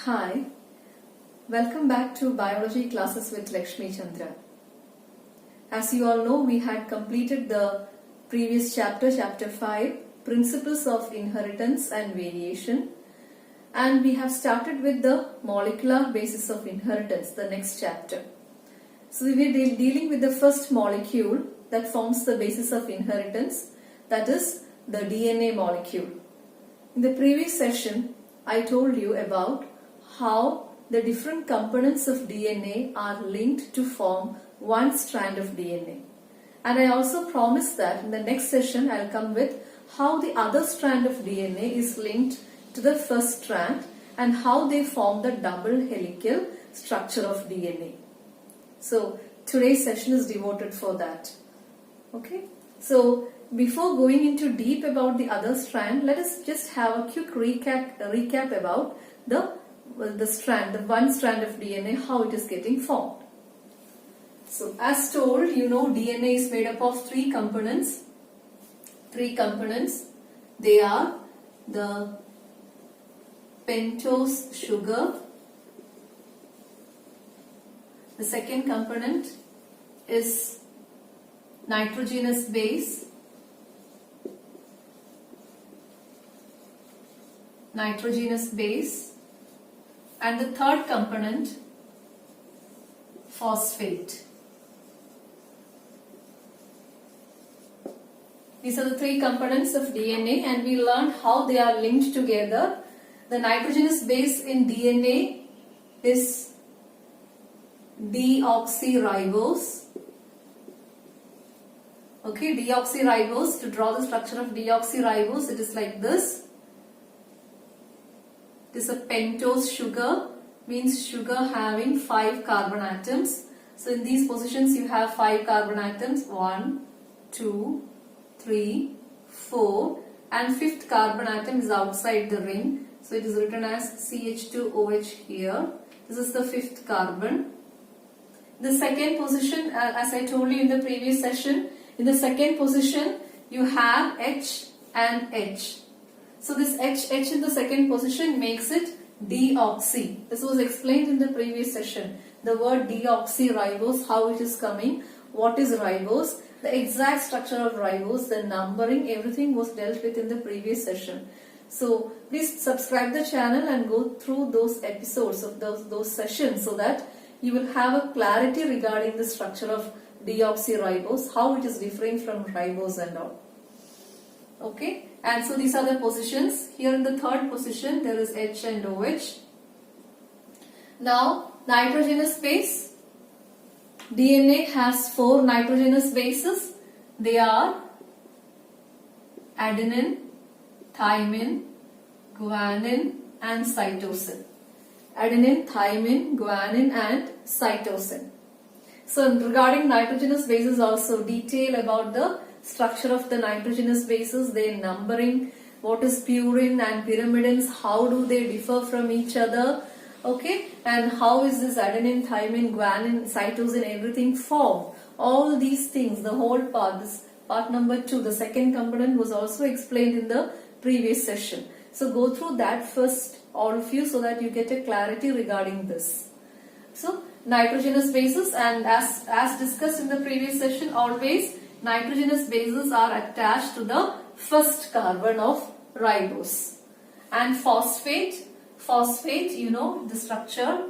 Hi, welcome back to Biology Classes with Lakshmi Chandra. As you all know, we had completed the previous chapter, chapter 5, Principles of Inheritance and Variation, and we have started with the molecular basis of inheritance, the next chapter. So we were dealing with the first molecule that forms the basis of inheritance, that is the DNA molecule. In the previous session, I told you about how the different components of DNA are linked to form one strand of DNA. And I also promised that in the next session I'll come with how the other strand of DNA is linked to the first strand and how they form the double helical structure of DNA. So today's session is devoted for that. Okay. So before going into deep about the other strand, let us just have a quick recap about the one strand of DNA, how it is getting formed. So as told, you know, DNA is made up of three components. They are the pentose sugar. The second component is nitrogenous base. And the third component, phosphate. These are the three components of DNA, and we learned how they are linked together. The nitrogenous base in DNA is deoxyribose. Okay, deoxyribose. To draw the structure of deoxyribose, it is like this. It is a pentose sugar, means sugar having 5 carbon atoms. So in these positions you have 5 carbon atoms, 1, 2, 3, 4, and 5th carbon atom is outside the ring. So it is written as CH2OH here. This is the 5th carbon. The second position, as I told you in the previous session, in the second position you have H and H. So this H in the second position makes it deoxy. This was explained in the previous session. The word deoxyribose, how it is coming, what is ribose, the exact structure of ribose, the numbering, everything was dealt with in the previous session. So please subscribe the channel and go through those episodes of those sessions so that you will have a clarity regarding the structure of deoxyribose, how it is differing from ribose and all. Okay, and so these are the positions. Here in the third position there is H and OH. Now nitrogenous base. DNA has 4 nitrogenous bases. They are adenine, thymine, guanine and cytosine. Adenine, thymine, guanine and cytosine. So regarding nitrogenous bases also, detail about the structure of the nitrogenous bases, their numbering, what is purine and pyrimidines, how do they differ from each other, okay, and how is this adenine, thymine, guanine, cytosine, everything formed. All these things, the whole part, this part number 2, the second component was also explained in the previous session. So go through that first, all of you, so that you get a clarity regarding this. So nitrogenous bases, and as discussed in the previous session, always nitrogenous bases are attached to the first carbon of ribose. And phosphate, you know the structure.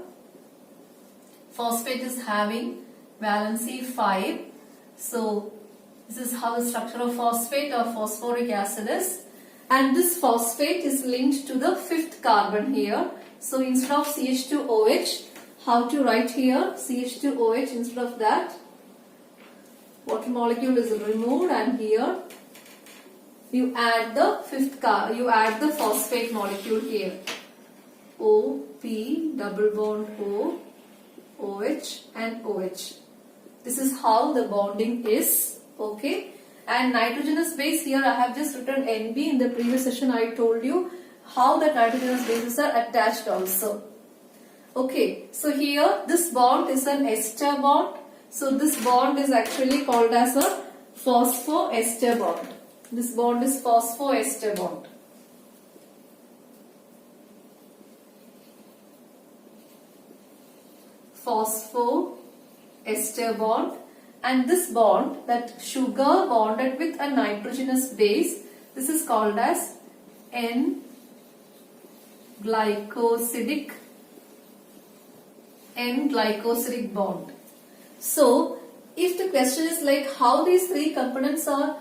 Phosphate is having valency 5. So this is how the structure of phosphate or phosphoric acid is. And this phosphate is linked to the 5th carbon here. So instead of CH2OH, how to write here? CH2OH, instead of that, water molecule is removed, and here you add the phosphate molecule here. O, P, double bond O, OH and OH. This is how the bonding is. Okay. And nitrogenous base, here I have just written NB. In the previous session I told you how the nitrogenous bases are attached also. Okay. So here this bond is an ester bond. So this bond is actually called as a phosphoester bond. This bond is phosphoester bond. phosphoester bond, and this bond, that sugar bonded with a nitrogenous base, this is called as N-glycosidic bond. So if the question is like how these three components are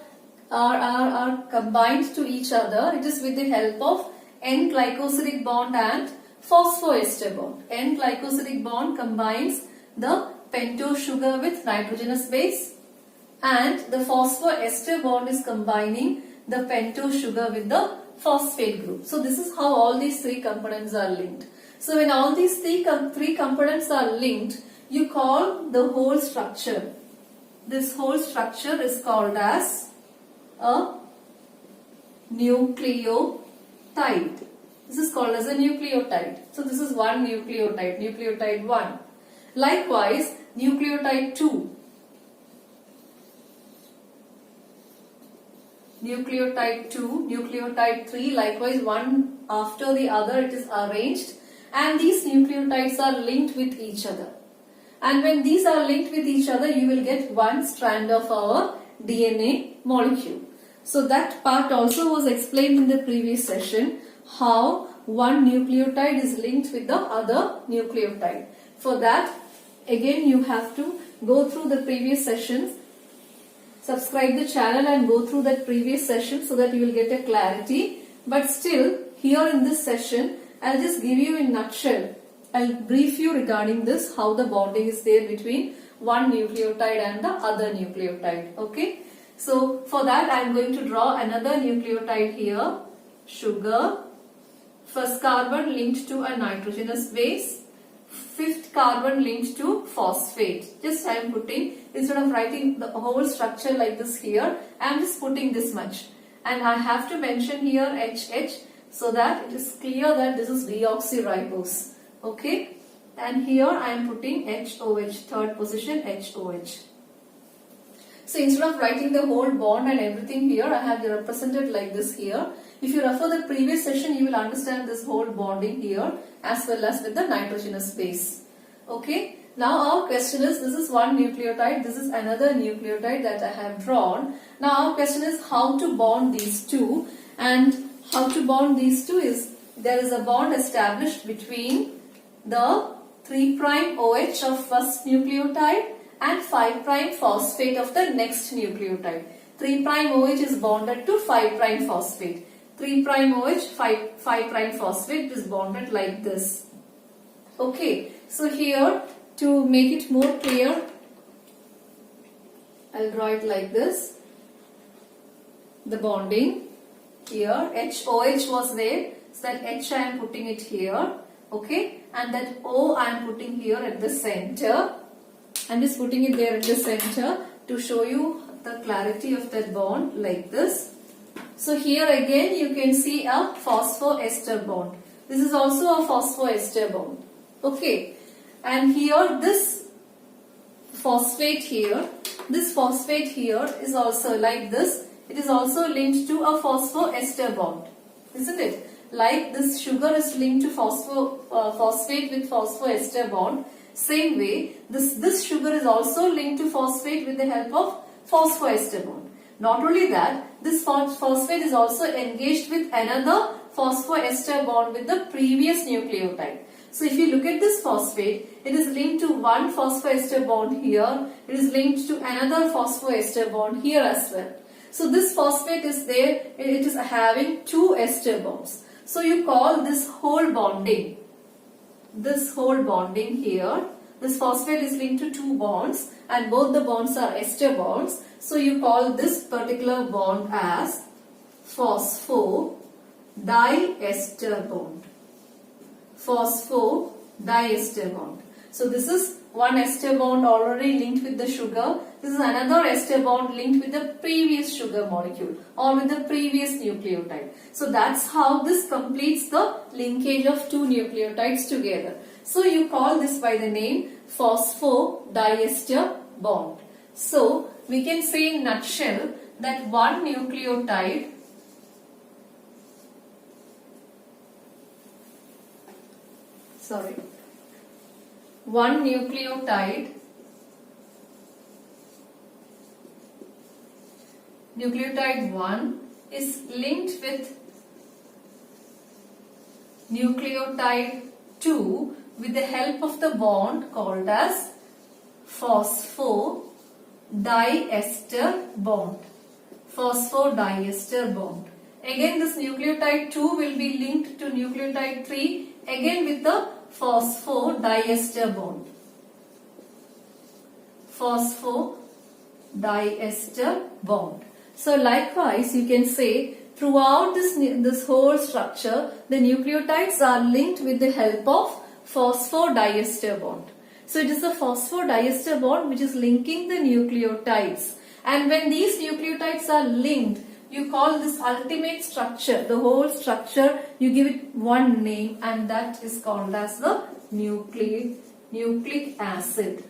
combined to each other, it is with the help of N-glycosidic bond and phosphoester bond. N-glycosidic bond combines the pentose sugar with nitrogenous base, and the phosphoester bond is combining the pentose sugar with the phosphate group. So this is how all these three components are linked. So when all these three components are linked, you call the whole structure. This whole structure is called as a nucleotide. This is called as a nucleotide. So this is one nucleotide, nucleotide 1. Likewise, nucleotide 2. Nucleotide 2, nucleotide 3, likewise one after the other it is arranged, and these nucleotides are linked with each other. And when these are linked with each other, you will get one strand of our DNA molecule. So that part also was explained in the previous session, how one nucleotide is linked with the other nucleotide. For that, again you have to go through the previous sessions, subscribe the channel and go through that previous session so that you will get a clarity. But still, here in this session, I'll just give you in a nutshell. I'll brief you regarding this, how the bonding is there between one nucleotide and the other nucleotide. Okay. So for that, I'm going to draw another nucleotide here. Sugar. First carbon linked to a nitrogenous base. Fifth carbon linked to phosphate. Just I am putting, instead of writing the whole structure like this here, I am just putting this much. And I have to mention here HH so that it is clear that this is deoxyribose. Okay. And here I am putting HOH, third position HOH. So instead of writing the whole bond and everything here, I have represented like this here. If you refer the previous session, you will understand this whole bonding here as well as with the nitrogenous base. Okay. Now our question is, this is one nucleotide, this is another nucleotide that I have drawn. Now our question is how to bond these two, and how to bond these two is, there is a bond established between the 3' OH of first nucleotide and 5' phosphate of the next nucleotide. 3' OH is bonded to 5' phosphate. 3' OH, 5' phosphate is bonded like this. Okay, so here to make it more clear, I'll draw it like this. The bonding here, HOH was there, so that H I am putting it here. Okay, and that O I am putting here at the center. I'm just putting it there at the center to show you the clarity of that bond like this. So here again you can see a phosphoester bond. This is also a phosphoester bond. Okay, and here this phosphate here is also like this. It is also linked to a phosphoester bond, isn't it? Like this sugar is linked to phosphate with phosphoester bond. Same way, this sugar is also linked to phosphate with the help of phosphoester bond. Not only that, this phosphate is also engaged with another phosphoester bond with the previous nucleotide. So if you look at this phosphate, it is linked to one phosphoester bond here. It is linked to another phosphoester bond here as well. So this phosphate is there, it is having two ester bonds. So you call this whole bonding here, this phosphate is linked to two bonds and both the bonds are ester bonds. So you call this particular bond as phosphodiester bond. Phosphodiester bond. So this is one ester bond already linked with the sugar. This is another ester bond linked with the previous sugar molecule or with the previous nucleotide. So that's how this completes the linkage of two nucleotides together. So you call this by the name phosphodiester bond. So we can say in nutshell that one nucleotide one nucleotide nucleotide 1 is linked with nucleotide 2 with the help of the bond called as phosphodiester bond. Phosphodiester bond. Again this nucleotide 2 will be linked to nucleotide 3 again with the phosphodiester bond. Phosphodiester bond. So likewise you can say throughout this whole structure the nucleotides are linked with the help of phosphodiester bond. So it is the phosphodiester bond which is linking the nucleotides, and when these nucleotides are linked you call this ultimate structure, the whole structure, you give it one name, and that is called as the nucleic acid.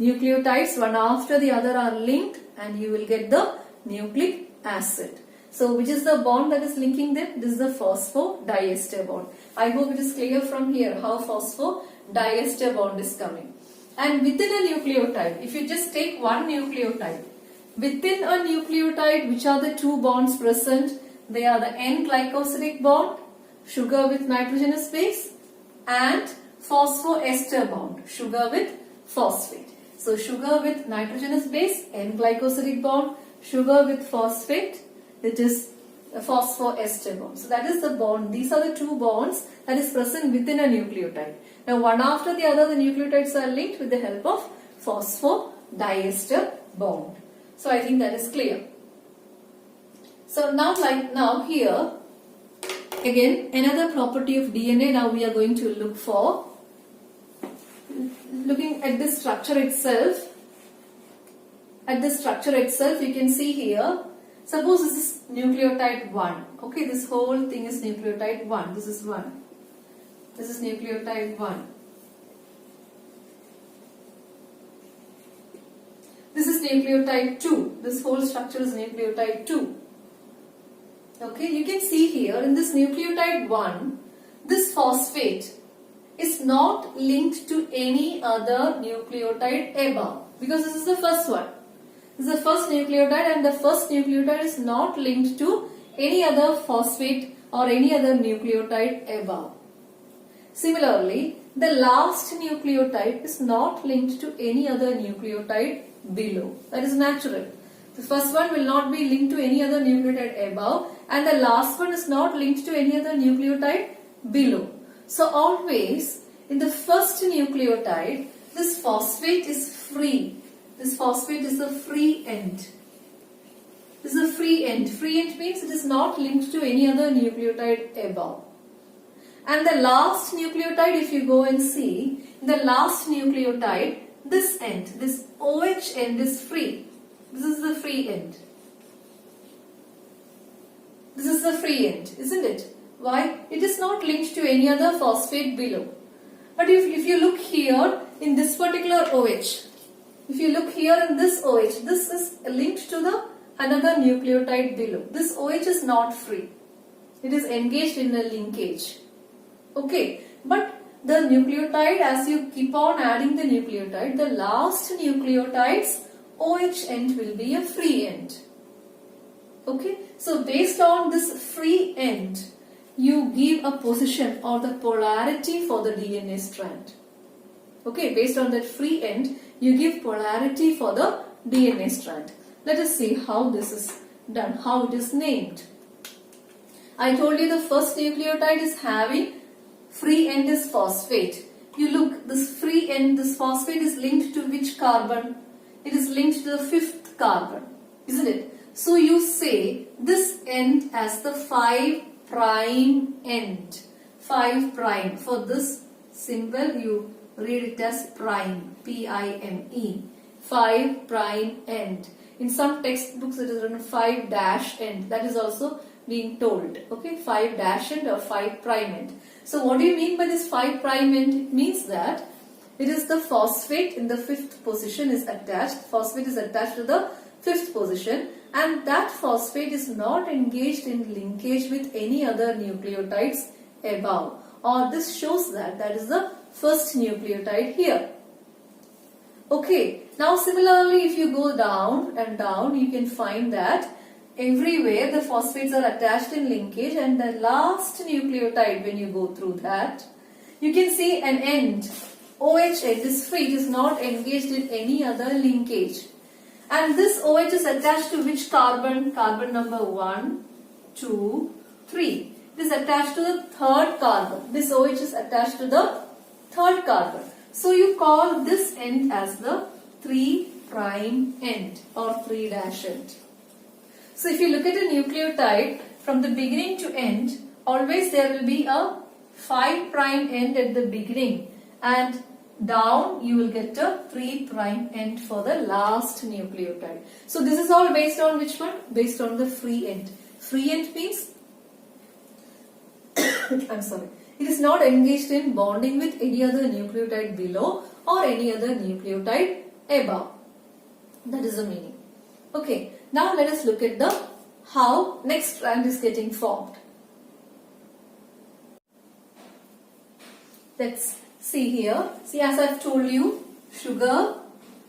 Nucleotides one after the other are linked and you will get the nucleic acid. So which is the bond that is linking them? This is the phosphodiester bond. I hope it is clear from here how phosphodiester bond is coming. And within a nucleotide, if you just take one nucleotide, within a nucleotide which are the two bonds present? They are the N-glycosidic bond, sugar with nitrogenous base, and phosphoester bond, sugar with phosphate. So sugar with nitrogenous base, N-glycosidic bond, sugar with phosphate, it is a phosphoester bond. So that is the bond. These are the two bonds that is present within a nucleotide. Now one after the other the nucleotides are linked with the help of phosphodiester bond. So I think that is clear. So now here again another property of DNA now we are going to look for. Looking at this structure itself, you can see here, suppose this is nucleotide 1. Okay, this whole thing is nucleotide 1. This is 1. This is nucleotide 1. This is nucleotide 2. This whole structure is nucleotide 2. Okay, you can see here in this nucleotide 1, this phosphate is not linked to any other nucleotide above, because this is the first one. This is the first nucleotide, and the first nucleotide is not linked to any other phosphate or any other nucleotide above. Similarly, the last nucleotide is not linked to any other nucleotide below. That is natural. The first one will not be linked to any other nucleotide above, and the last one is not linked to any other nucleotide below. So always in the first nucleotide, this phosphate is free. This phosphate is a free end. This is a free end. Free end means it is not linked to any other nucleotide above. And the last nucleotide, if you go and see, the last nucleotide, this end, this OH end is free. This is the free end. This is the free end, isn't it? Why? It is not linked to any other phosphate below. But if you look here in this particular OH, if you look here in this OH, this is linked to the another nucleotide below. This OH is not free. It is engaged in a linkage. Okay, but the nucleotide, as you keep on adding the nucleotide, the last nucleotide's OH end will be a free end. Okay, so based on this free end, you give a position or the polarity for the DNA strand. Okay, based on that free end, you give polarity for the DNA strand. Let us see how this is done, how it is named. I told you the first nucleotide is having free end is phosphate. You look, this free end, this phosphate is linked to which carbon? It is linked to the 5th carbon, isn't it? So you say this end as the 5' end. 5'. For this symbol you read it as prime, P-I-M-E. 5' end. In some textbooks it is written 5' end. That is also being told. Okay, 5' end or 5' end. So what do you mean by this 5' end? It means that it is the phosphate in the 5th position is attached. Phosphate is attached to the 5th position, and that phosphate is not engaged in linkage with any other nucleotides above. or this shows that that is the first nucleotide here. Okay, now similarly if you go down and down, you can find that everywhere the phosphates are attached in linkage, and the last nucleotide, when you go through that, you can see an end. OH end is free, it is not engaged in any other linkage. And this OH is attached to which carbon? Carbon number 1, 2, 3. It is attached to the third carbon. This OH is attached to the third carbon. So you call this end as the 3' end or 3' end. So if you look at a nucleotide from the beginning to end, always there will be a 5' end at the beginning, and down you will get a 3' end for the last nucleotide. So this is all based on which one? Based on the free end. Free end means I'm sorry, it is not engaged in bonding with any other nucleotide below or any other nucleotide above. That is the meaning. Okay, now let us look at the how next strand is getting formed. Let's see here. See, as I've told you, sugar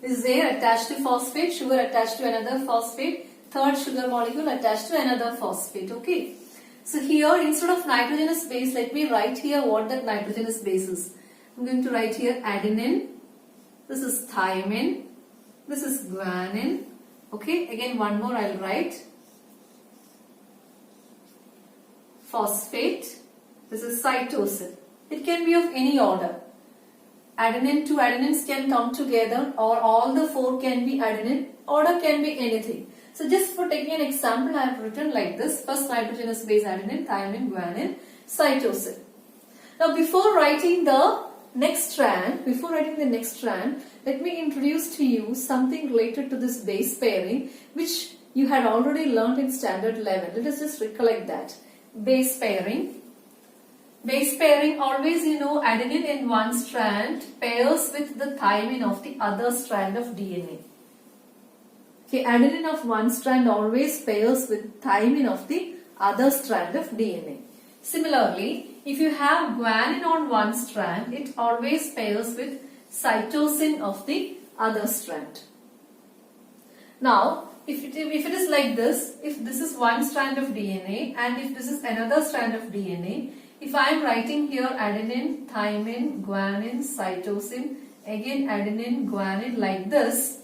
is there attached to phosphate, sugar attached to another phosphate, third sugar molecule attached to another phosphate. Okay. So here, instead of nitrogenous base, let me write here what that nitrogenous base is. I'm going to write here adenine. This is thymine. This is guanine. Okay. Again, one more I'll write. Phosphate. This is cytosine. It can be of any order. Adenine, two adenines can come together, or all the four can be adenine. Order can be anything. So just for taking an example, I have written like this. First nitrogenous base adenine, thymine, guanine, cytosine. Now before writing the next strand, let me introduce to you something related to this base pairing, which you had already learned in standard 11. Let us just recollect that. Base pairing. Base pairing, always you know adenine in one strand pairs with the thymine of the other strand of DNA. Okay, adenine of one strand always pairs with thymine of the other strand of DNA. Similarly, if you have guanine on one strand, it always pairs with cytosine of the other strand. Now, if it is like this, if this is one strand of DNA and if this is another strand of DNA, if I am writing here adenine, thymine, guanine, cytosine, again adenine, guanine like this,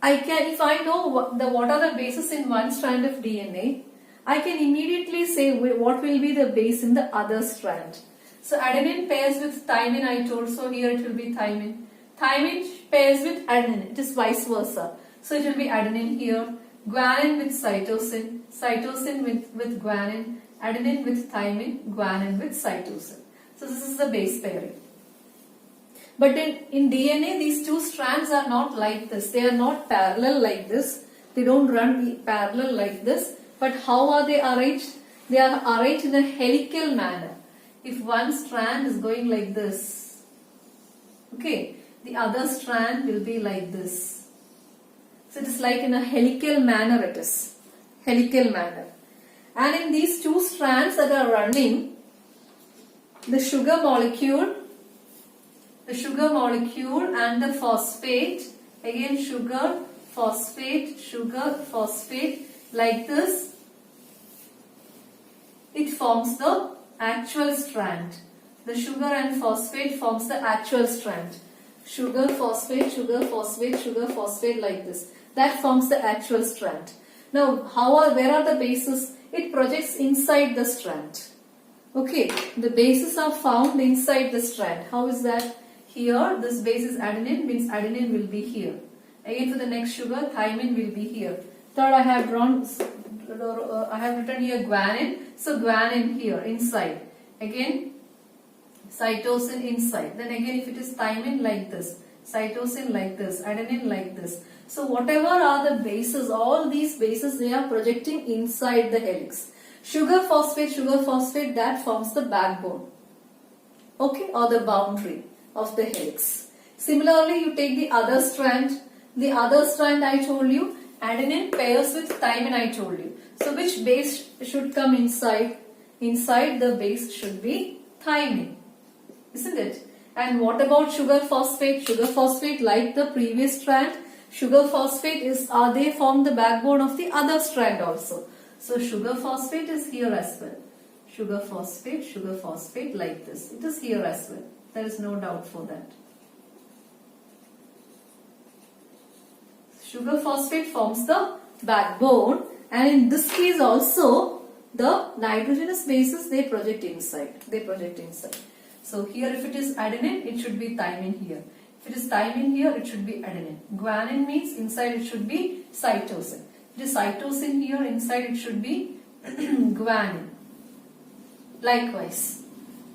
I can, if I know what are the bases in one strand of DNA, I can immediately say what will be the base in the other strand. So adenine pairs with thymine, I told, so here it will be thymine. Thymine pairs with adenine, it is vice versa. So it will be adenine here, guanine with cytosine, cytosine with guanine, adenine with thymine, guanine with cytosine. So this is the base pairing. But in DNA, these two strands are not like this. They are not parallel like this. They don't run parallel like this. But how are they arranged? They are arranged in a helical manner. If one strand is going like this, okay, the other strand will be like this. So it is like in a helical manner it is. Helical manner. And in these two strands that are running, the sugar molecule and the phosphate, again sugar, phosphate, like this, it forms the actual strand. The sugar and phosphate forms the actual strand. Sugar, phosphate like this. That forms the actual strand. Now, where are the bases? It projects inside the strand. Okay, the bases are found inside the strand. How is that? Here, this base is adenine, means adenine will be here. Again, for the next sugar, thymine will be here. Third, I have written here guanine. So guanine here inside. Again, cytosine inside. Then again, if it is thymine like this, cytosine like this, adenine like this. So whatever are the bases, all these bases, they are projecting inside the helix. Sugar, phosphate, that forms the backbone. Okay, or the boundary of the helix. Similarly, you take the other strand. The other strand I told you, adenine pairs with thymine I told you. So which base should come inside? inside the base should be thymine, isn't it? And what about sugar phosphate? Sugar phosphate, like the previous strand, sugar phosphate they form the backbone of the other strand also. So sugar phosphate is here as well. Sugar phosphate like this. It is here as well. There is no doubt for that. Sugar phosphate forms the backbone, and in this case also the nitrogenous bases they project inside. So here if it is adenine, it should be thymine here. If it is thymine here, it should be adenine. Guanine means inside it should be cytosine. If it is cytosine here, inside it should be guanine. Likewise.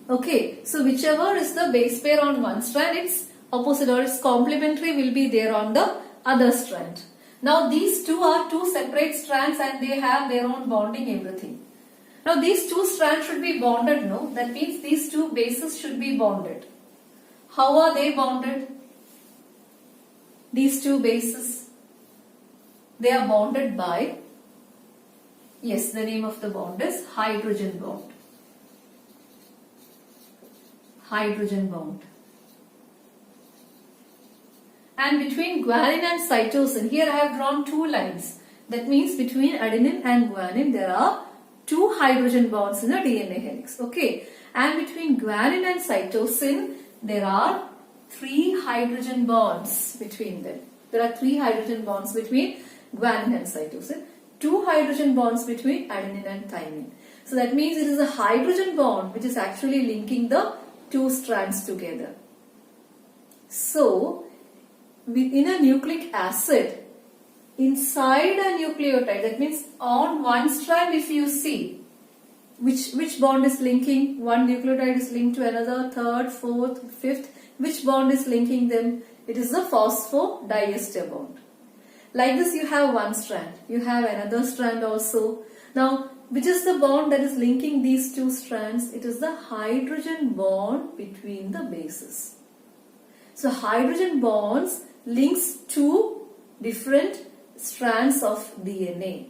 Okay, so whichever is the base pair on one strand, its opposite or its complementary will be there on the other strand. Now these two are two separate strands and they have their own bonding everything. Now these two strands should be bonded, no? That means these two bases should be bonded. How are they bonded? These two bases, they are bonded by, yes, the name of the bond is hydrogen bond. Hydrogen bond. And between guanine and cytosine, here I have drawn two lines. That means between adenine and guanine there are two hydrogen bonds in the DNA helix. Okay. And between guanine and cytosine there are three hydrogen bonds between them. There are three hydrogen bonds between guanine and cytosine. Two hydrogen bonds between adenine and thymine. So that means it is a hydrogen bond which is actually linking the two strands together. So within a nucleic acid, inside a nucleotide, that means on one strand if you see, which bond is linking? One nucleotide is linked to another, third, fourth, fifth. Which bond is linking them? It is the phosphodiester bond. Like this you have one strand. You have another strand also. Now which is the bond that is linking these two strands? It is the hydrogen bond between the bases. So hydrogen bonds links two different strands of DNA.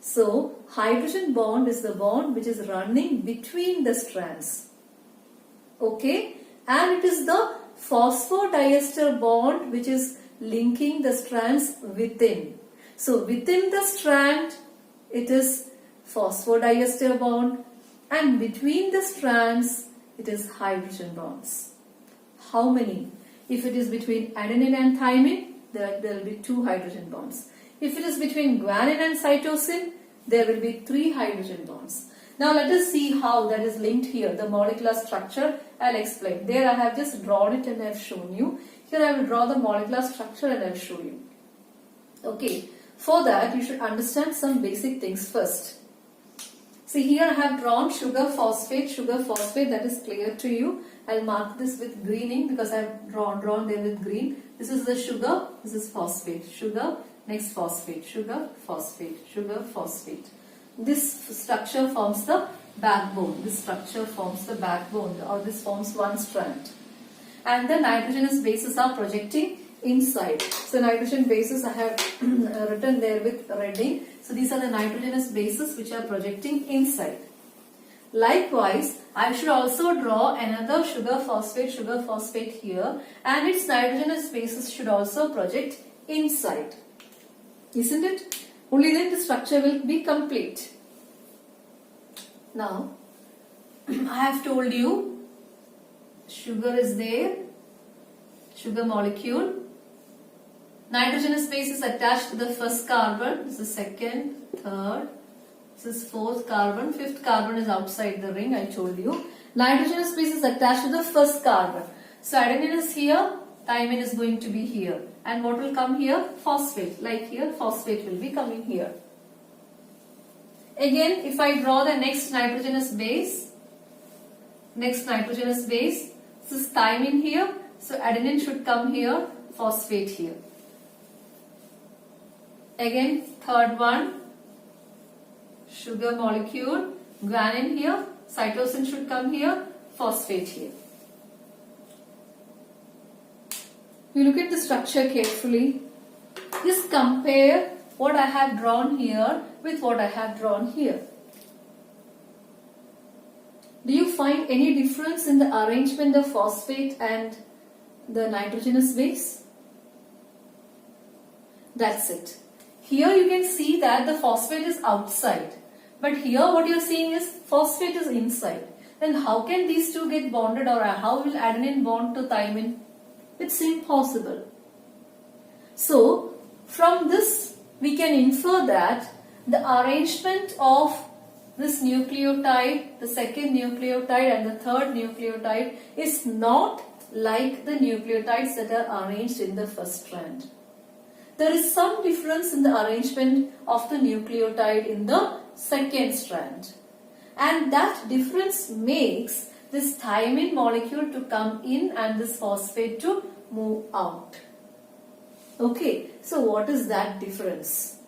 So hydrogen bond is the bond which is running between the strands. Okay, and it is the phosphodiester bond which is linking the strands within. So within the strand it is phosphodiester bond, and between the strands it is hydrogen bonds. How many? If it is between adenine and thymine, there will be two hydrogen bonds. If it is between guanine and cytosine, there will be three hydrogen bonds. Now let us see how that is linked here. The molecular structure I'll explain. There I have just drawn it and I have shown you. Here I will draw the molecular structure and I'll show you. Okay. For that you should understand some basic things first. See, here I have drawn sugar phosphate, that is clear to you. I'll mark this with greening because I have drawn there with green. This is the sugar, this is phosphate. Sugar, next phosphate, sugar, phosphate, sugar, phosphate. This structure forms the backbone. This structure forms the backbone, or this forms one strand. And the nitrogenous bases are projecting inside. So nitrogen bases I have written there with redding. So these are the nitrogenous bases which are projecting inside. Likewise, I should also draw another sugar phosphate here, and its nitrogenous bases should also project inside. Isn't it? Only then the structure will be complete. Now, I have told you sugar is there, sugar molecule. Nitrogenous base is attached to the first carbon. This is second, third, this is fourth carbon, fifth carbon is outside the ring, I told you. Nitrogenous base is attached to the first carbon. So adenine is here, thymine is going to be here. And what will come here? Phosphate. Like here, phosphate will be coming here. Again, if I draw the next nitrogenous base, this is thymine here. So adenine should come here, phosphate here. Again, third one, sugar molecule, guanine here, cytosine should come here, phosphate here. You look at the structure carefully. Just compare what I have drawn here with what I have drawn here. Do you find any difference in the arrangement of phosphate and the nitrogenous base? That's it. Here you can see that the phosphate is outside, but here what you are seeing is phosphate is inside. Then how can these two get bonded, or how will adenine bond to thymine? It's impossible. So from this we can infer that the arrangement of this nucleotide, the second nucleotide and the third nucleotide, is not like the nucleotides that are arranged in the first strand. There is some difference in the arrangement of the nucleotide in the second strand, and that difference makes this thymine molecule to come in and this phosphate to move out. Okay, so what is that difference?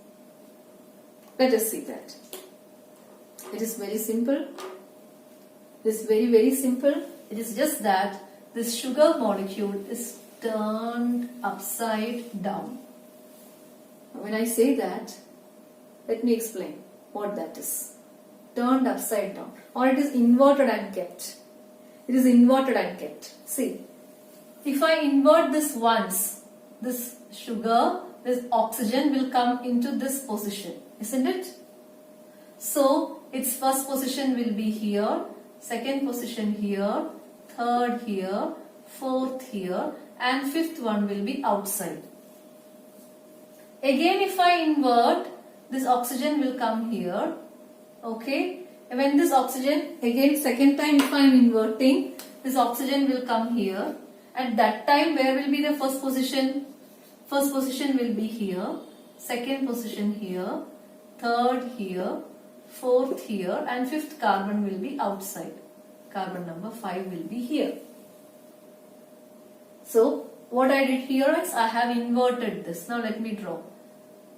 Let us see that. It is very simple. It is very simple. It is just that this sugar molecule is turned upside down. When I say that, let me explain what that is. Turned upside down, or it is inverted and kept. It is inverted and kept. See, if I invert this once, this sugar, this oxygen will come into this position, isn't it? So its first position will be here, second position here, third here, fourth here, and fifth one will be outside. Again, if I invert, this oxygen will come here. Okay, and when this oxygen, again second time if I am inverting, this oxygen will come here. At that time, where will be the first position? First position will be here, second position here, third here, fourth here, and fifth carbon will be outside. Carbon number 5 will be here. So what I did here is I have inverted this. Now let me draw.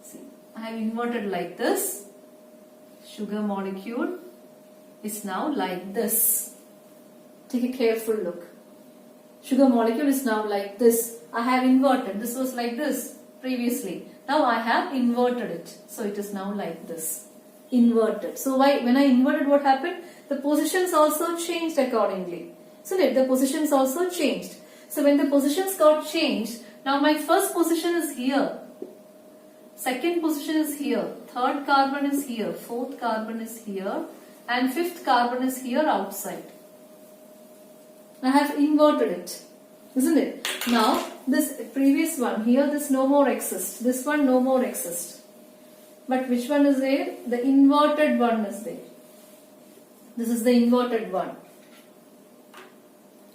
See, I have inverted like this. Sugar molecule is now like this. Take a careful look. Sugar molecule is now like this. I have inverted. This was like this previously. Now I have inverted it. So it is now like this. Inverted. So when I inverted, what happened? The positions also changed accordingly. So the positions also changed. So when the positions got changed, now my first position is here. Second position is here. Third carbon is here. Fourth carbon is here. And fifth carbon is here outside. I have inverted it, isn't it? Now this previous one here, this no more exists. This one no more exists. But which one is there? The inverted one is there. This is the inverted one.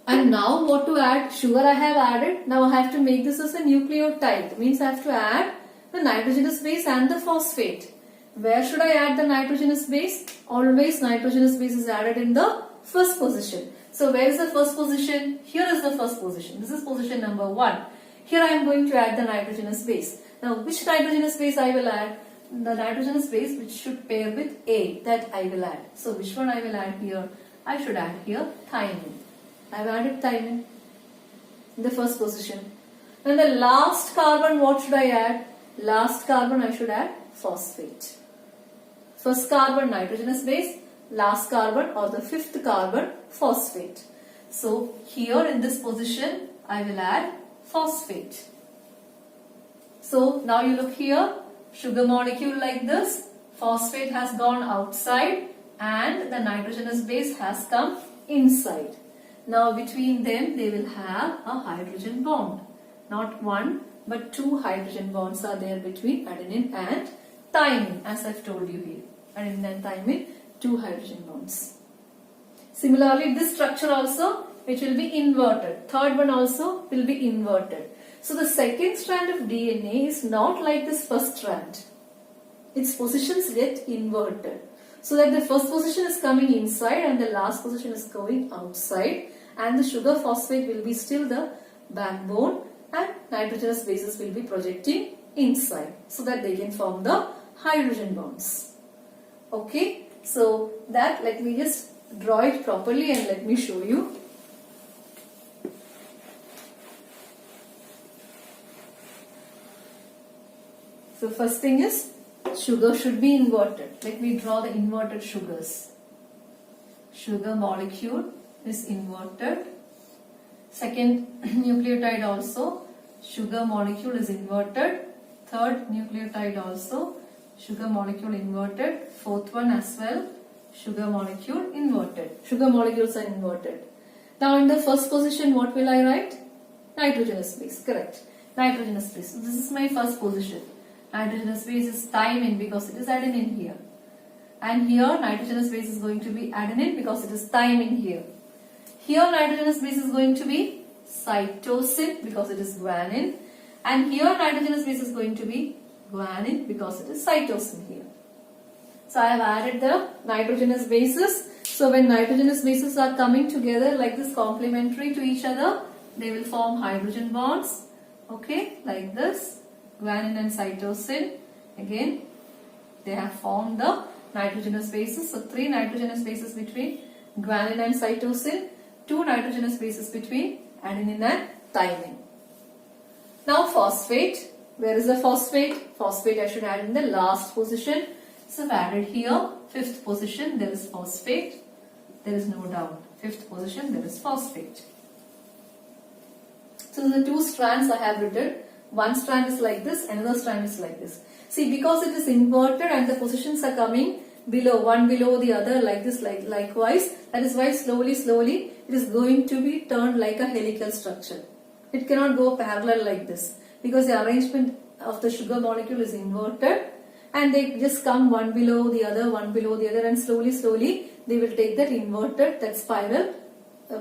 And now what to add? Sugar I have added. Now I have to make this as a nucleotide. Means I have to add the nitrogenous base and the phosphate. Where should I add the nitrogenous base? Always nitrogenous base is added in the first position. So where is the first position? Here is the first position. This is position number 1. Here I am going to add the nitrogenous base. Now which nitrogenous base I will add? The nitrogenous base which should pair with A, that I will add. So which one I will add here? I should add here thymine. I have added thymine in the first position. And the last carbon, what should I add? Last carbon I should add phosphate. First carbon nitrogenous base, last carbon or the fifth carbon phosphate. So here in this position I will add phosphate. So now you look here, sugar molecule like this, phosphate has gone outside and the nitrogenous base has come inside. Now between them they will have a hydrogen bond. Not one but 2 hydrogen bonds are there between adenine and thymine, as I've told you here. Adenine and thymine, 2 hydrogen bonds. Similarly, this structure also, it will be inverted. Third one also will be inverted. So the second strand of DNA is not like this first strand. Its positions get inverted. So that the first position is coming inside and the last position is going outside, and the sugar phosphate will be still the backbone and nitrogenous bases will be projecting inside so that they can form the hydrogen bonds. Okay, so that let me just draw it properly and let me show you. So first thing is sugar should be inverted. Let me draw the inverted sugars. sugar molecule is inverted. Second nucleotide also, sugar molecule is inverted. Third nucleotide also, sugar molecule inverted. Fourth one as well, sugar molecule inverted. Sugar molecules are inverted. Now in the first position, what will I write? Nitrogenous base, correct. Nitrogenous base. So this is my first position. Nitrogenous base is thymine because it is adenine here. And here nitrogenous base is going to be adenine because it is thymine here. Here nitrogenous base is going to be cytosine because it is guanine. And here nitrogenous base is going to be guanine because it is cytosine here. So I have added the nitrogenous bases. So when nitrogenous bases are coming together like this, complementary to each other, they will form hydrogen bonds. Okay, like this. Guanine and cytosine. Again, they have formed the nitrogenous bases. So 3 nitrogenous bases between guanine and cytosine, 2 nitrogenous bases between adenine and thymine. Now phosphate. Where is the phosphate? Phosphate I should add in the last position. So I've added here, 5th position, there is phosphate. There is no doubt. 5th position, there is phosphate. So the 2 strands I have written. One strand is like this, another strand is like this. See, because it is inverted and the positions are coming below, one below the other like this, likewise. That is why slowly it is going to be turned like a helical structure. It cannot go parallel like this because the arrangement of the sugar molecule is inverted and they just come one below the other and slowly they will take that inverted, that spiral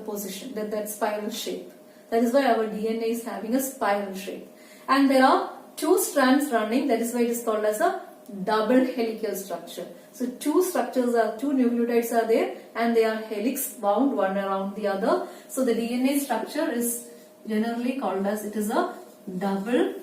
position, that spiral shape. That is why our DNA is having a spiral shape. And there are 2 strands running, that is why it is called as a double helical structure. So 2 nucleotides are there and they are helix bound one around the other. So the DNA structure is generally called as, it is a double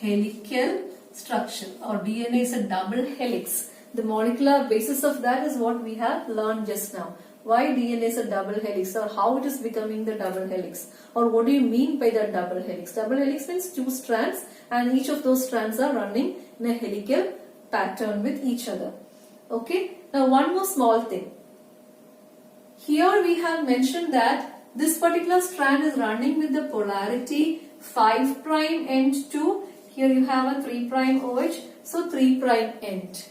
helical structure, or DNA is a double helix. The molecular basis of that is what we have learned just now. Why DNA is a double helix, or how it is becoming the double helix, or what do you mean by that double helix? Double helix means 2 strands and each of those strands are running in a helical pattern with each other. Okay. Now one more small thing. Here we have mentioned that this particular strand is running with the polarity 5' end to, here you have a 3' OH, so 3' end.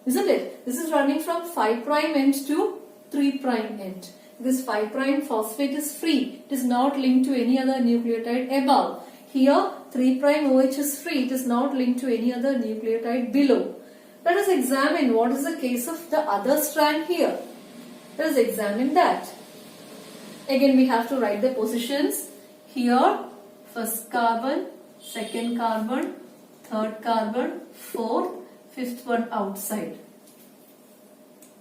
Isn't it? This is running from 5' end to 3' end. This 5' phosphate is free. It is not linked to any other nucleotide above. Here 3' OH is free. It is not linked to any other nucleotide below. Let us examine what is the case of the other strand here. Let us examine that. Again we have to write the positions. Here first carbon, second carbon, third carbon, fourth, fifth one outside.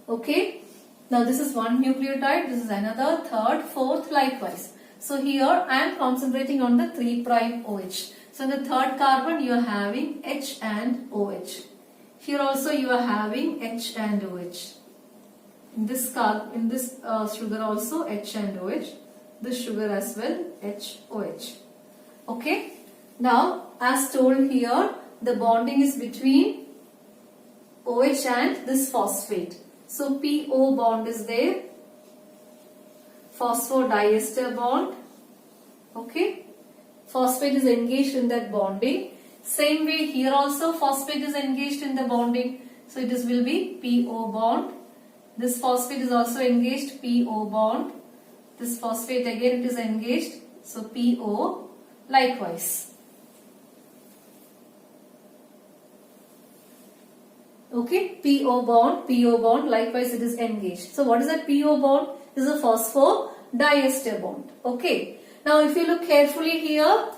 Okay. Now this is one nucleotide, this is another, third, fourth, likewise. So here I am concentrating on the 3' OH. So in the third carbon you are having H and OH. Here also you are having H and OH. In this sugar also H and OH. This sugar as well, HOH. Okay. Now as told here, the bonding is between OH and this phosphate. So PO bond is there, phosphodiester bond. Okay, phosphate is engaged in that bonding. Same way here also phosphate is engaged in the bonding. So it will be PO bond. This phosphate is also engaged, PO bond. This phosphate again it is engaged, so PO likewise. Okay, PO bond, likewise it is engaged. So what is that PO bond? This is a phosphodiester bond. Okay. Now if you look carefully here,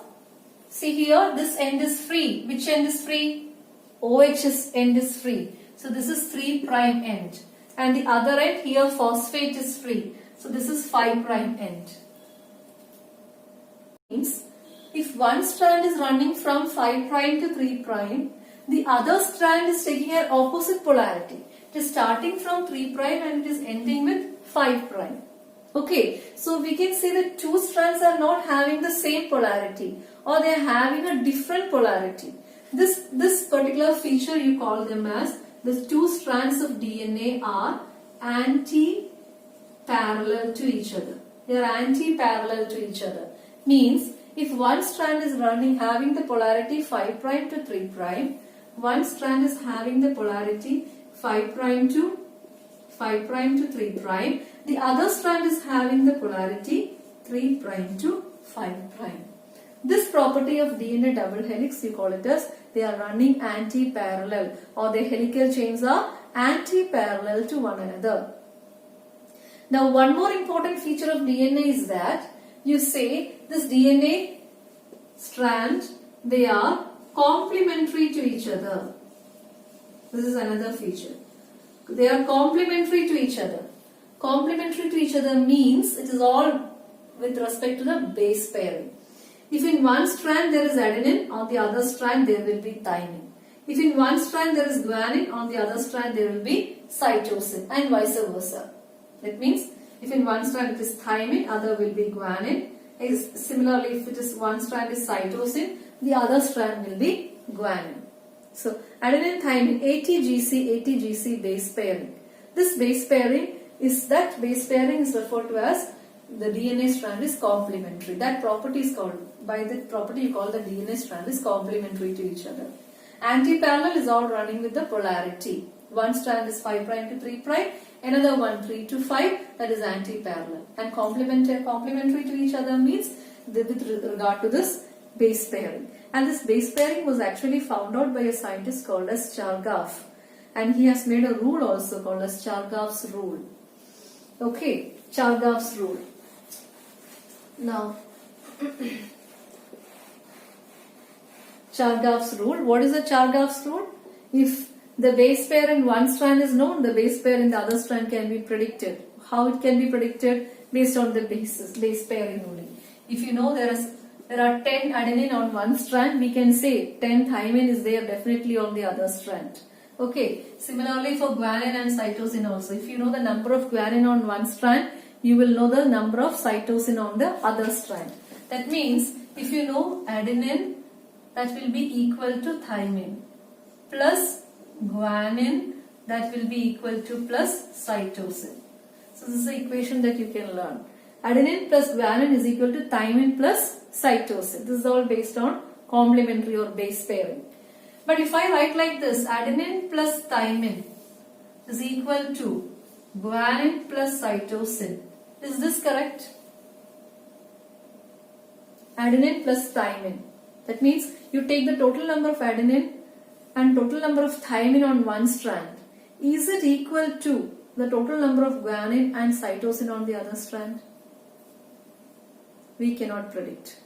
see here, this end is free. Which end is free? OH's end is free. So this is 3' end. And the other end here, phosphate is free. So this is 5' end. Means if one strand is running from 5' to 3', the other strand is taking an opposite polarity. It is starting from 3' and it is ending with 5'. Okay, so we can say that 2 strands are not having the same polarity, or they are having a different polarity. This particular feature you call them as the 2 strands of DNA are anti parallel to each other. They are anti-parallel to each other. Means if one strand is having the polarity 5 prime to 3 prime, one strand is having the polarity 5 prime to 3 prime, the other strand is having the polarity 3 prime to 5 prime. This property of DNA double helix, you call it as they are running anti-parallel, or their helical chains are anti-parallel to one another. Now one more important feature of DNA is that you say this DNA strand, they are complementary to each other. This is another feature. They are complementary to each other. Complementary to each other means it is all with respect to the base pairing. If in one strand there is adenine, on the other strand there will be thymine. If in one strand there is guanine, on the other strand there will be cytosine, and vice versa. That means if in one strand it is thymine, other will be guanine. Similarly, if it is one strand is cytosine, the other strand will be guanine. So adenine thymine ATGC base pairing. This base pairing is referred to as the DNA strand is complementary. That property is called, by that property you call the DNA strand is complementary to each other. Anti-parallel is all running with the polarity. One strand is 5 prime to 3 prime, another one 3 to 5, that is anti-parallel. And complementary to each other means with regard to this base pairing. And this base pairing was actually found out by a scientist called as Chargaff. And he has made a rule also called as Chargaff's rule. Okay, Chargaff's rule. Now, Chargaff's rule. What is the Chargaff's rule? If the base pair in one strand is known, the base pair in the other strand can be predicted. How it can be predicted? Based on the base pairing only. If you know there are 10 adenine on one strand, we can say 10 thymine is there definitely on the other strand. Okay. Similarly for guanine and cytosine also. If you know the number of guanine on one strand, you will know the number of cytosine on the other strand. That means if you know adenine, that will be equal to thymine plus guanine, that will be equal to plus cytosine. So this is the equation that you can learn. Adenine plus guanine is equal to thymine plus cytosine. This is all based on complementary or base pairing. But if I write like this, adenine plus thymine is equal to guanine plus cytosine. Is this correct? Adenine plus thymine. That means you take the total number of adenine and total number of thymine on one strand. Is it equal to the total number of guanine and cytosine on the other strand? We cannot predict.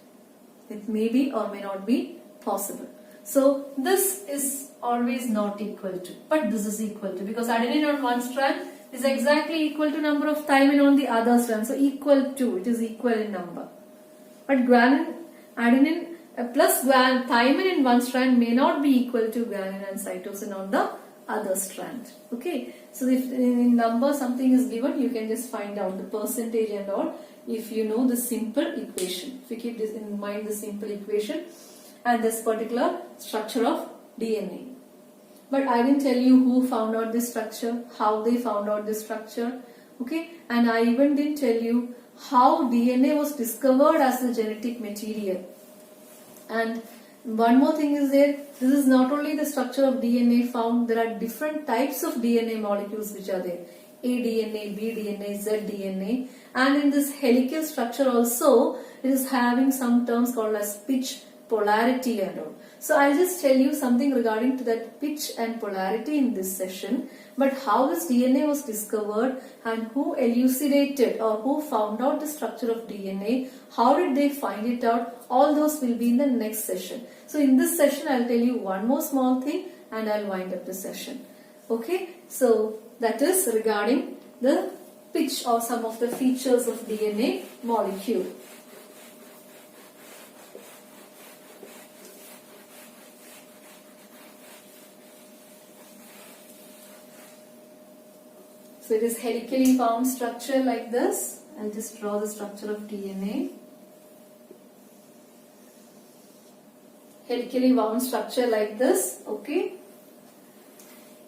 It may be or may not be possible. So this is always not equal to, but this is equal to, because adenine on one strand is exactly equal to number of thymine on the other strand. So equal to, it is equal in number. But guanine, adenine plus thymine in one strand may not be equal to guanine and cytosine on the other strand. Okay. So if in number something is given, you can just find out the percentage and all if you know the simple equation. If you keep this in mind, the simple equation and this particular structure of DNA. But I didn't tell you who found out this structure, how they found out this structure. Okay. And I even didn't tell you how DNA was discovered as the genetic material. And one more thing is there, this is not only the structure of DNA found, there are different types of DNA molecules which are there. aDNA, bDNA, zDNA, and in this helical structure also it is having some terms called as pitch, polarity and all. So I'll just tell you something regarding to that pitch and polarity in this session. But how this DNA was discovered and who elucidated or who found out the structure of DNA, how did they find it out, all those will be in the next session. So in this session I'll tell you one more small thing and I'll wind up the session. Okay, so that is regarding the pitch or some of the features of DNA molecule. So it is helically wound structure like this. I'll just draw the structure of DNA. Helically wound structure like this. Okay.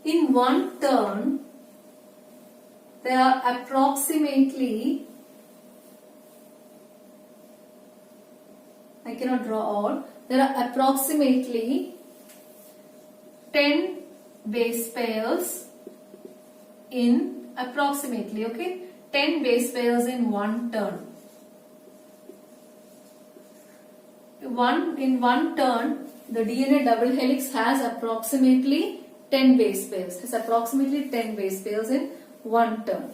In one turn, there are approximately, I cannot draw all, there are approximately 10 base pairs in approximately, okay, 10 base pairs in one turn. In one turn, the DNA double helix has approximately 10 base pairs. Has approximately 10 base pairs in one turn.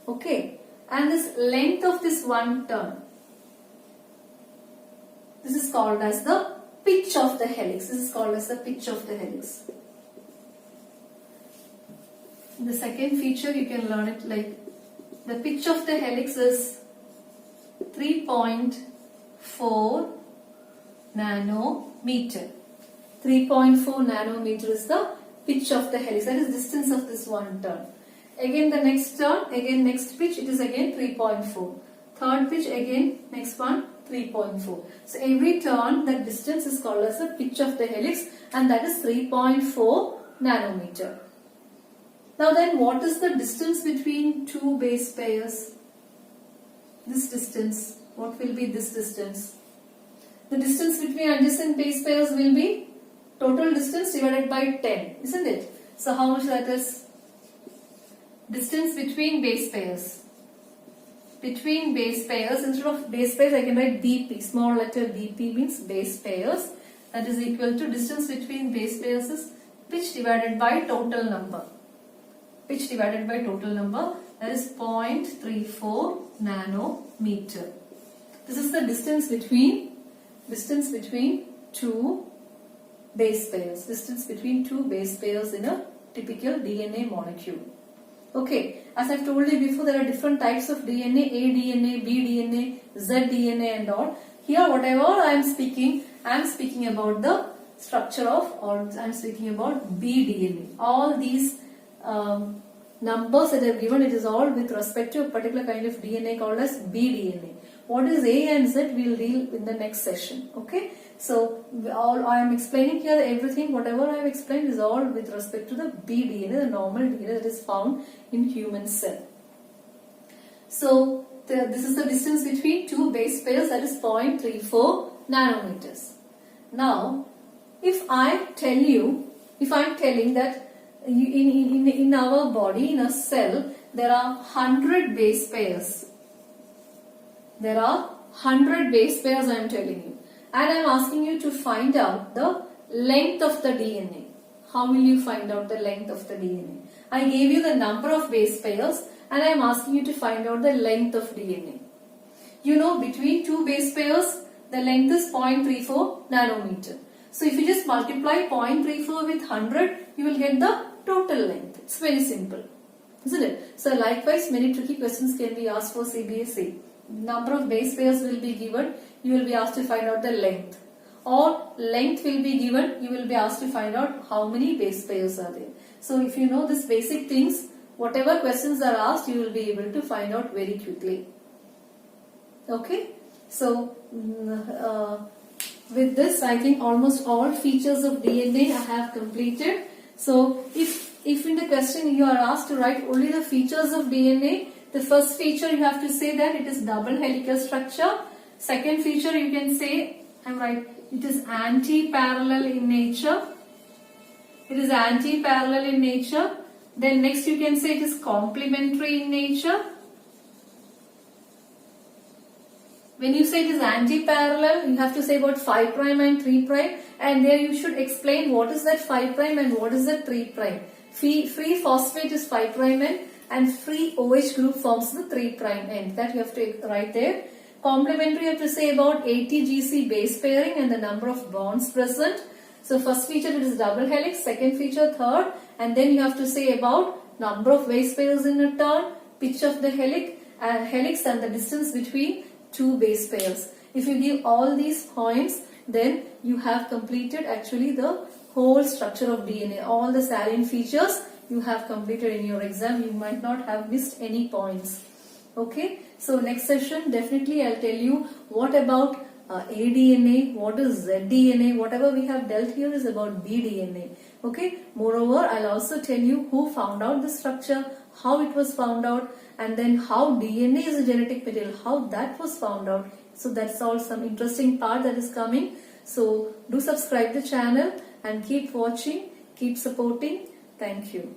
Okay, and this length of this one turn, this is called as the pitch of the helix. This is called as the pitch of the helix. The second feature, you can learn it like the pitch of the helix is 3.4 nanometer. 3.4 nanometer is the pitch of the helix. That is distance of this one turn. Again the next turn, again next pitch, it is again 3.4. Third pitch, again next one 3.4. So every turn, that distance is called as the pitch of the helix, and that is 3.4 nanometer. Now then, what is the distance between two base pairs? This distance, what will be this distance? The distance between adjacent base pairs will be total distance divided by 10, isn't it? So how much that is? Distance between base pairs. Between base pairs, instead of base pairs I can write BP, small letter BP means base pairs. That is equal to distance between base pairs is pitch divided by total number. Pitch divided by total number, that is 0.34 nanometer. This is the distance between two base pairs. Distance between two base pairs in a typical DNA molecule. Okay, as I've told you before, there are different types of DNA, A DNA, B DNA, Z DNA and all. Here whatever I am speaking about the structure of, or I am speaking about B DNA. All these numbers that I have given, it is all with respect to a particular kind of DNA called as B DNA. What is A and Z, we will deal in the next session. Okay, so all I am explaining here, everything whatever I have explained is all with respect to the B DNA, the normal DNA that is found in human cell. So this is the distance between two base pairs, that is 0.34 nanometers. Now, if I am telling that in our body, in a cell, there are 100 base pairs. There are 100 base pairs, I am telling you. And I am asking you to find out the length of the DNA. How will you find out the length of the DNA? I gave you the number of base pairs and I am asking you to find out the length of DNA. You know, between two base pairs, the length is 0.34 nanometer. So if you just multiply 0.34 with 100, you will get the total length. It's very simple, isn't it? So likewise, many tricky questions can be asked for CBSE. Number of base pairs will be given, you will be asked to find out the length. Or length will be given, you will be asked to find out how many base pairs are there. So if you know these basic things, whatever questions are asked, you will be able to find out very quickly. Okay, so with this, I think almost all features of DNA I have completed. So if in the question you are asked to write only the features of DNA, the first feature you have to say that it is double helical structure. Second feature you can say, it is anti-parallel in nature. It is anti-parallel in nature. Then next you can say it is complementary in nature. When you say it is anti-parallel, you have to say about 5' and 3', and there you should explain what is that 5' and what is that 3'. Free phosphate is 5' end and free OH group forms the 3' end. That you have to write there. Complementary, you have to say about ATGC base pairing and the number of bonds present. So first feature it is double helix, second feature third, and then you have to say about number of base pairs in a turn, pitch of the helix and the distance between two base pairs. If you give all these points, then you have completed actually the whole structure of DNA. All the salient features you have completed in your exam. You might not have missed any points. Okay, so next session definitely I'll tell you what about aDNA, what is zDNA, whatever we have dealt here is about bDNA. Okay, moreover I'll also tell you who found out the structure, how it was found out, and then how DNA is a genetic material, how that was found out. So that's all some interesting part that is coming. So do subscribe the channel and keep watching, keep supporting. Thank you.